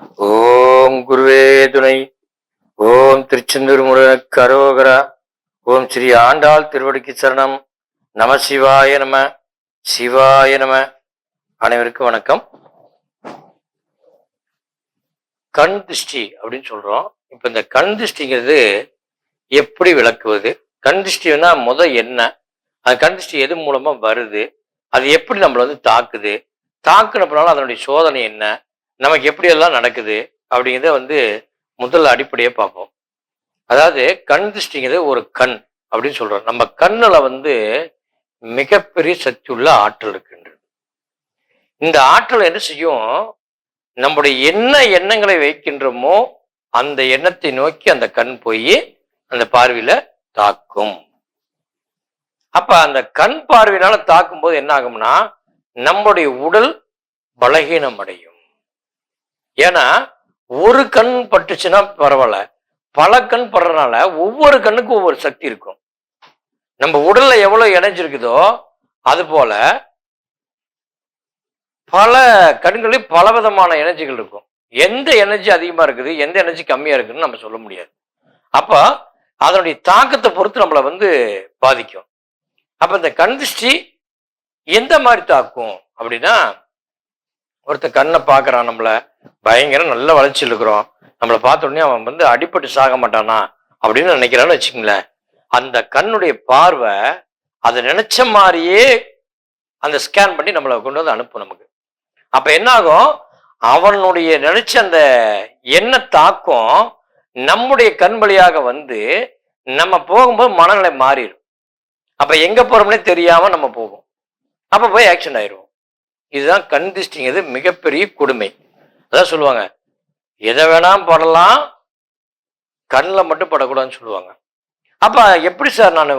ஓம் குருவே துணை. ஓம் திருச்செந்தூர் முருகனுக்கு அரோகரா. ஓம் ஸ்ரீ ஆண்டாள் திருவடிக்கு சரணம். நம சிவாய நம. சிவாய நம. அனைவருக்கும் வணக்கம். கண் திருஷ்டி அப்படின்னு சொல்றோம். இப்ப இந்த கண் திருஷ்டிங்கிறது எப்படி விளக்குவது? கண் திருஷ்டினா என்ன? அந்த கண் திருஷ்டி எது மூலமா வருது? அது எப்படி நம்மள தாக்குது? தாக்குனப்பனால அதனுடைய சோதனை என்ன? நமக்கு எப்படி எல்லாம் நடக்குது அப்படிங்கிறத முதல்ல அடிப்படையே பார்ப்போம். அதாவது கண் திருஷ்டிங்கிறது ஒரு கண் அப்படின்னு சொல்றோம். நம்ம கண்ணுல மிகப்பெரிய சக்தி உள்ள ஆற்றல் இருக்கின்றது. இந்த ஆற்றல் என்ன செய்யும்? நம்முடைய என்ன எண்ணங்களை வைக்கின்றோமோ அந்த எண்ணத்தை நோக்கி அந்த கண் போய் அந்த பார்வையில தாக்கும். அப்ப அந்த கண் பார்வையினால தாக்கும் போது என்ன ஆகும்னா நம்முடைய உடல் பலகீனம் அடையும். ஏன்னா ஒரு கண் பட்டுச்சுன்னா பரவாயில்ல, பல கண் படுறதுனால ஒவ்வொரு கண்ணுக்கும் ஒவ்வொரு சக்தி இருக்கும். நம்ம உடல்ல எவ்வளவு இணைஞ்சிருக்குதோ அது போல பல கண்களில் பல விதமான எனர்ஜிகள் இருக்கும். எந்த எனர்ஜி அதிகமா இருக்குது, எந்த எனர்ஜி கம்மியா இருக்குன்னு நம்ம சொல்ல முடியாது. அப்ப அதனுடைய தாக்கத்தை பொறுத்து நம்மளை பாதிக்கும். அப்ப இந்த கண் திருஷ்டி எந்த மாதிரி தாக்கும் அப்படின்னா, ஒருத்த கண்ணை பார்க்கறான், நம்மள பயங்கர நல்ல வளர்ச்சியில் இருக்கிறோம், நம்மளை பார்த்த உடனே அவன் அடிபட்டு சாக மாட்டானா அப்படின்னு நினைக்கிறான்னு வச்சுக்கங்களேன். அந்த கண்ணுடைய பார்வை அதை நினைச்ச மாதிரியே அந்த ஸ்கேன் பண்ணி நம்மளை கொண்டு அனுப்பும் நமக்கு. அப்ப என்ன ஆகும்? அவனுடைய நினைச்ச அந்த எண்ண தாக்கம் நம்முடைய கண் வழியாக நம்ம போகும்போது மனநிலை மாறிடும். அப்ப எங்க போறோம்னே தெரியாம நம்ம போவோம். அப்ப போய் ஆக்ஷன் ஆயிடுவோம். இதுதான் கண் திருஷ்டிங்கிறது மிகப்பெரிய கொடுமை. அதான் சொல்லுவாங்க, எதை வேணாம் படலாம், கண்ணில் மட்டும் படக்கூடாதுன்னு சொல்லுவாங்க. அப்ப எப்படி சார் நான்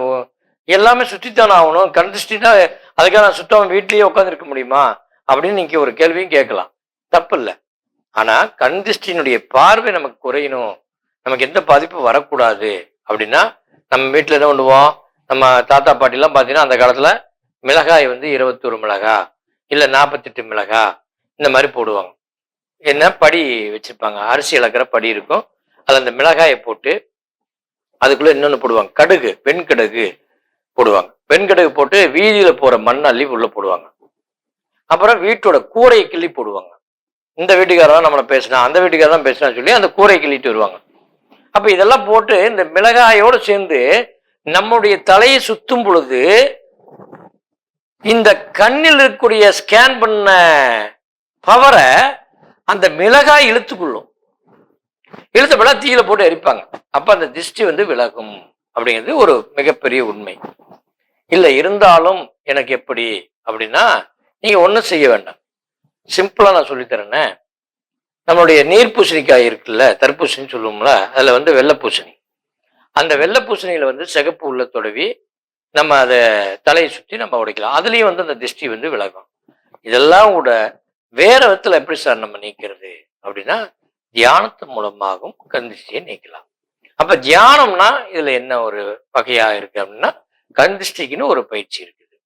எல்லாமே சுற்றித்தானே ஆகணும்? கண் திருஷ்டினா அதுக்காக நான் சுத்தம் வீட்லயே உட்காந்துருக்க முடியுமா அப்படின்னு நீங்க ஒரு கேள்வியும் கேட்கலாம். தப்பு இல்லை. ஆனா கண் திருஷ்டியினுடைய பார்வை நமக்கு குறையணும், நமக்கு எந்த பாதிப்பும் வரக்கூடாது அப்படின்னா நம்ம வீட்டுல என்ன பண்ணுவோம்? நம்ம தாத்தா பாட்டி எல்லாம் பாத்தீங்கன்னா அந்த காலத்துல மிளகாய் 21 மிளகா இல்ல 48 மிளகா இந்த மாதிரி போடுவாங்க. என்ன படி வச்சிருப்பாங்க, அரிசி இழக்கிற படி இருக்கும். அது அந்த மிளகாயை போட்டு அதுக்குள்ள இன்னொன்னு போடுவாங்க, கடுகு, வெண்கடுகு போடுவாங்க. வெண்கடுகு போட்டு வீதியில போற மண் அள்ளி உள்ள போடுவாங்க. அப்புறம் வீட்டோட கூரையை கிள்ளி போடுவாங்க. இந்த வீட்டுக்காரதான் நம்மளை பேசினா, அந்த வீட்டுக்காரதான் பேசினா சொல்லி அந்த கூரை கிள்ளிட்டு வருவாங்க. அப்ப இதெல்லாம் போட்டு இந்த மிளகாயோடு சேர்ந்து நம்முடைய தலையை சுத்தும் பொழுது இந்த கண்ணில் இருக்கக்கூடிய ஸ்கேன் பண்ண பவரை அந்த மிளகாய் இழுத்துக்கொள்ளும். இழுத்தப்பட தீயில போட்டு எரிப்பாங்க. அப்ப அந்த திருஷ்டி விலகும் அப்படிங்கிறது ஒரு மிகப்பெரிய உண்மை. இல்ல இருந்தாலும் எனக்கு எப்படி அப்படின்னா, நீங்க ஒண்ணும் செய்ய வேண்டாம். சிம்பிளா நான் சொல்லித்தரேன்னே. நம்மளுடைய நீர் பூசணிக்காய் இருக்குல்ல, தர்பூசணின்னு சொல்லுவோம்ல, அதுல வெள்ளை பூசணி. அந்த வெள்ளை பூசணியில சிகப்பு உள்ள தொடவி நம்ம அதை தலையை சுற்றி நம்ம உடைக்கலாம். அதுலயும் அந்த திருஷ்டி விலகும். இதெல்லாம் கூட வேற விதத்துல எப்படி சார் நம்ம நீக்கிறது அப்படின்னா, தியானத்து மூலமாகவும் கண் திருஷ்டியை நீக்கலாம். அப்ப தியானம்னா இதுல என்ன ஒரு வகையா இருக்கு அப்படின்னா, கண் திருஷ்டிக்குன்னு ஒரு பயிற்சி இருக்குது.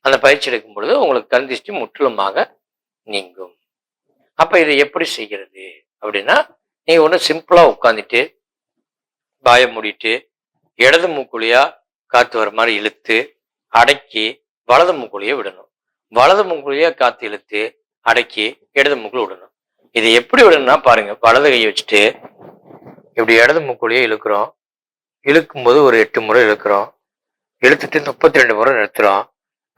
அந்த பயிற்சி எடுக்கும் பொழுது உங்களுக்கு கண் திருஷ்டி முற்றிலுமாக நீங்கும். அப்ப இதை எப்படி செய்கிறது அப்படின்னா, நீங்க ஒண்ணு சிம்பிளா உட்காந்துட்டு வாயை மூடிட்டு இடது மூக்குழியா காத்து வர மாதிரி இழுத்து அடக்கி வலது மூக்குழிய விடணும். வலது மூக்குழியா காத்து இழுத்து அடக்கி இடது மூக்குல விடணும். இதை எப்படி விடணும்னா பாருங்க, வலது கையை வச்சுட்டு இப்படி இடது மூக்குழிய இழுக்கிறோம். இழுக்கும் போது ஒரு 8 முறை இழுக்கிறோம். இழுத்துட்டு 32 முறை நிறுத்துறோம்.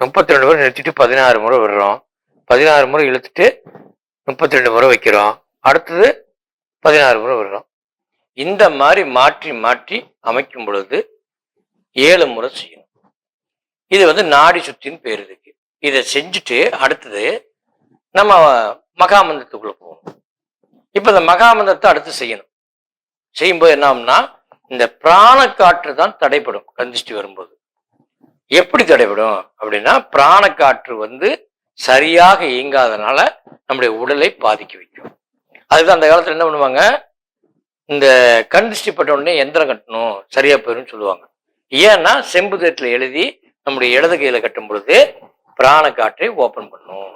32 முறை நிறுத்திட்டு 16 முறை விடுறோம். 16 முறை இழுத்துட்டு 32 முறை வைக்கிறோம். அடுத்தது 16 முறை விடுறோம். இந்த மாதிரி மாற்றி மாற்றி அமைக்கும் பொழுது 7 முறை செய்யணும். இது நாடி சுத்தின்னு பேர் இருக்கு. இதை செஞ்சுட்டு அடுத்தது நம்ம மகாமந்திரத்துக்குள்ள போகணும். இப்ப இந்த மகாமந்திரத்தை அடுத்து செய்யணும். செய்யும்போது என்ன ஆகும்னா, இந்த பிராண காற்று தான் தடைப்படும். கண் திருஷ்டி வரும்போது எப்படி தடைப்படும் அப்படின்னா, பிராண காற்று சரியாக இயங்காதனால நம்முடைய உடலை பாதிக்க வைக்கும். அதுதான் அந்த காலத்துல என்ன பண்ணுவாங்க, இந்த கண் திருஷ்டி பட்ட உடனே எந்திரம் கட்டணும், சரியா போயிடும் சொல்லுவாங்க. ஏன்னா செம்பு தட்டுல எழுதி நம்முடைய இடது கையில கட்டும் பொழுது பிராண காற்றை ஓபன் பண்ணும்.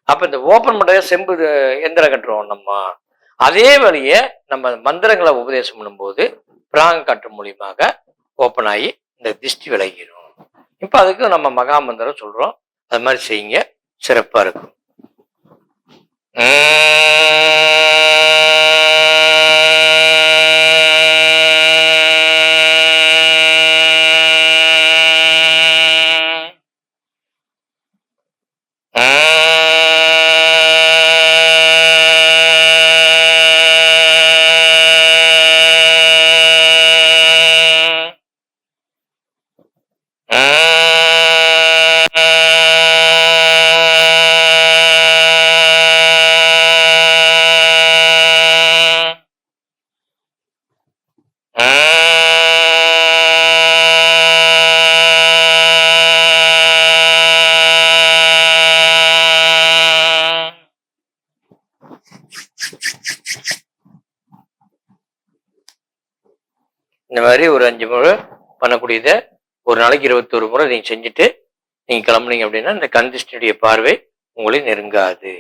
அப்ப இந்த ஓபன் பண்ற செம்பு எந்திரம் கட்டுறோம் நம்ம, அதே வழியை நம்ம மந்திரங்களை உபதேசம் பண்ணும்போது பிராங்க காற்று மூலியமாக ஓப்பன் ஆகி இந்த திஷ்டி விலகிடும். இப்போ அதுக்கு நம்ம மகா மந்திரம் சொல்றோம், அது மாதிரி செய்யுங்க, சிறப்பா இருக்கும். இந்த மாதிரி ஒரு 5 முறை பண்ணக்கூடியதை ஒரு நாளைக்கு 21 முறை நீங்க செஞ்சுட்டு நீங்க கிளம்புனீங்க அப்படின்னா இந்த கண் திருஷ்டியுடைய பார்வை உங்களை நெருங்காது.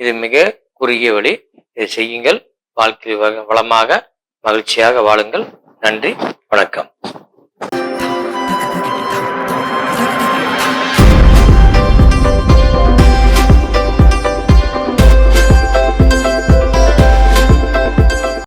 இது மிக குறுகிய வழி. இதை செய்யுங்கள். வாழ்க்கை வளமாக மகிழ்ச்சியாக வாழுங்கள். நன்றி, வணக்கம்.